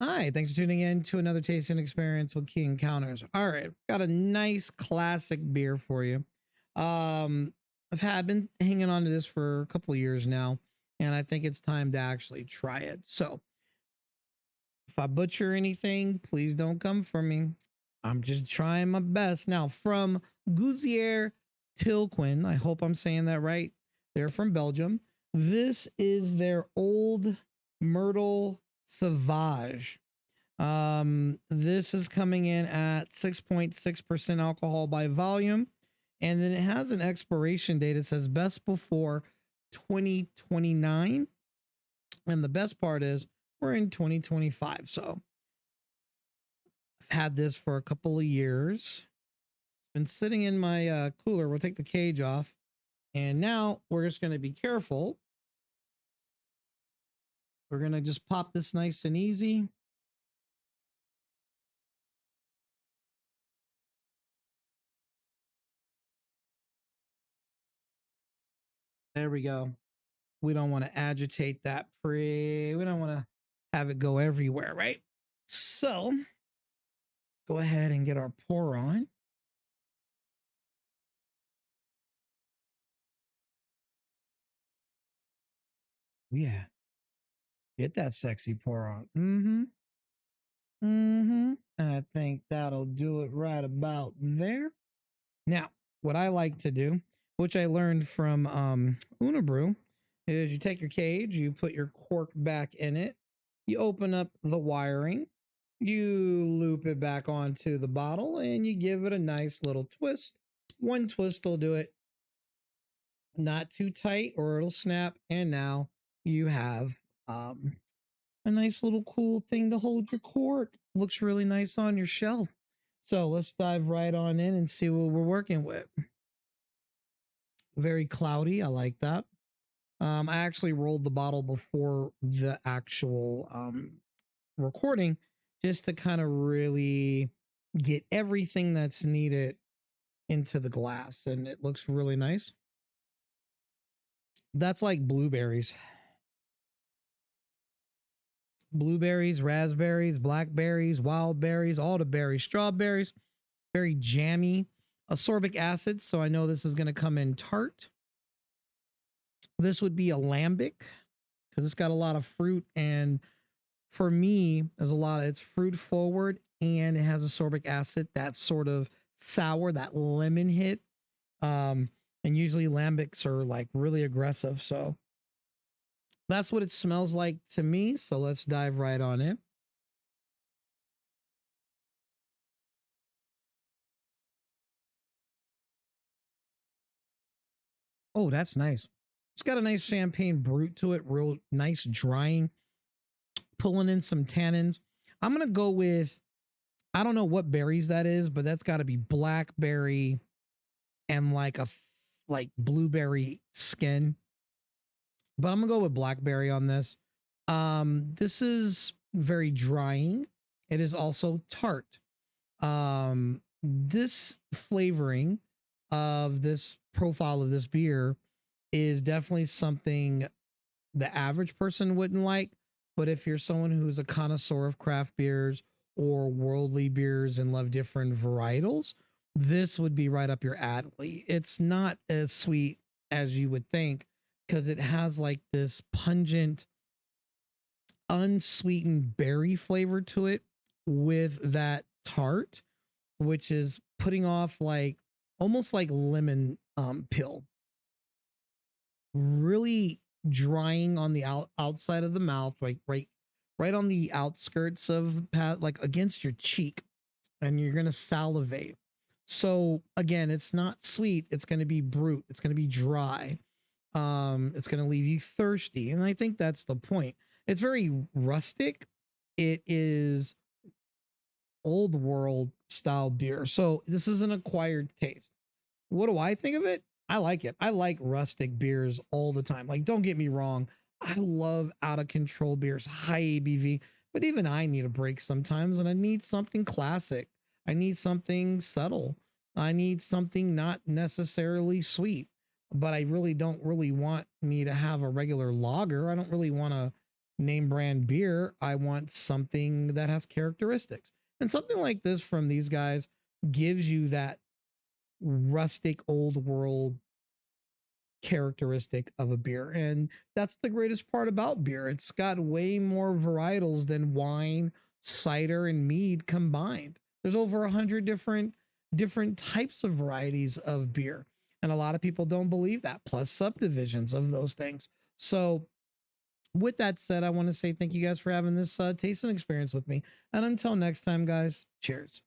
Hi, thanks for tuning in to another tasting experience with Key Encounters. All right, got a nice classic beer for you. Um, been hanging on to this for a couple of years now, and I think it's time to actually try it. So, if I butcher anything, please don't come for me. I'm just trying my best. Now, from Gueuzerie Tilquin, I hope I'm saying that right. They're from Belgium. This is their Oude Myrtille Sauvage. This is coming in at 6.6% alcohol by volume. And then it has an expiration date. It says best before 2029. And the best part is we're in 2025. So I've had this for a couple of years. It's been sitting in my cooler. We'll take the cage off. And now we're just going to be careful. We're going to just pop this nice and easy. There we go. We don't want to agitate that we don't want to have it go everywhere, right? So go ahead and get our pour on. Yeah, get that sexy pour on. I think that'll do it right about there. Now, what I like to do, which I learned from Unibrew, is you take your cage, you put your cork back in it, you open up the wiring, you loop it back onto the bottle, and you give it a nice little twist. One twist will do it, not too tight or it'll snap. And now you have um, a nice little cool thing to hold your cork. Looks really nice on your shelf. So let's dive right on in and see what we're working with. Very cloudy. I like that. I actually rolled the bottle before the actual recording just to kind of really get everything that's needed into the glass, and it looks really nice. That's like blueberries, raspberries, blackberries, wild berries, all the berries, strawberries, very jammy. Ascorbic acid, so I know this is going to come in tart. This would be a lambic because it's got a lot of fruit, and for me, there's a lot of it's fruit forward and it has ascorbic acid that's sort of sour, that lemon hit. Um, and usually lambics are like really aggressive, so that's what it smells like to me. So let's dive right on in. Oh, that's nice. It's got a nice champagne brute to it, real nice drying, pulling in some tannins. I'm gonna go with I don't know what berries that is, but that's got to be blackberry and like like blueberry skin. But I'm gonna go with blackberry on this. This is very drying. It is also tart. This flavoring of this profile of this beer is definitely something the average person wouldn't like. But if you're someone who's a connoisseur of craft beers or worldly beers and love different varietals, this would be right up your alley. It's not as sweet as you would think because it has like this pungent, unsweetened berry flavor to it with that tart, which is putting off like almost like lemon pill, really drying on the outside of the mouth, like right on the outskirts of like against your cheek, and you're gonna salivate. So again, it's not sweet. It's gonna be brute. It's gonna be dry. It's gonna leave you thirsty, and I think that's the point. It's very rustic. It is old world style beer. So this is an acquired taste. What do I think of it? I like it. I like rustic beers all the time. Like, don't get me wrong. I love out of control beers, high ABV, but even I need a break sometimes and I need something classic. I need something subtle. I need something not necessarily sweet, but I really don't really want me to have a regular lager. I don't really want to name brand beer, I want something that has characteristics. And something like this from these guys gives you that rustic old world characteristic of a beer. And that's the greatest part about beer. It's got way more varietals than wine, cider, and mead combined. There's over 100 different types of varieties of beer. And a lot of people don't believe that, plus subdivisions of those things. So with that said, I want to say thank you guys for having this tasting experience with me. And until next time, guys, cheers.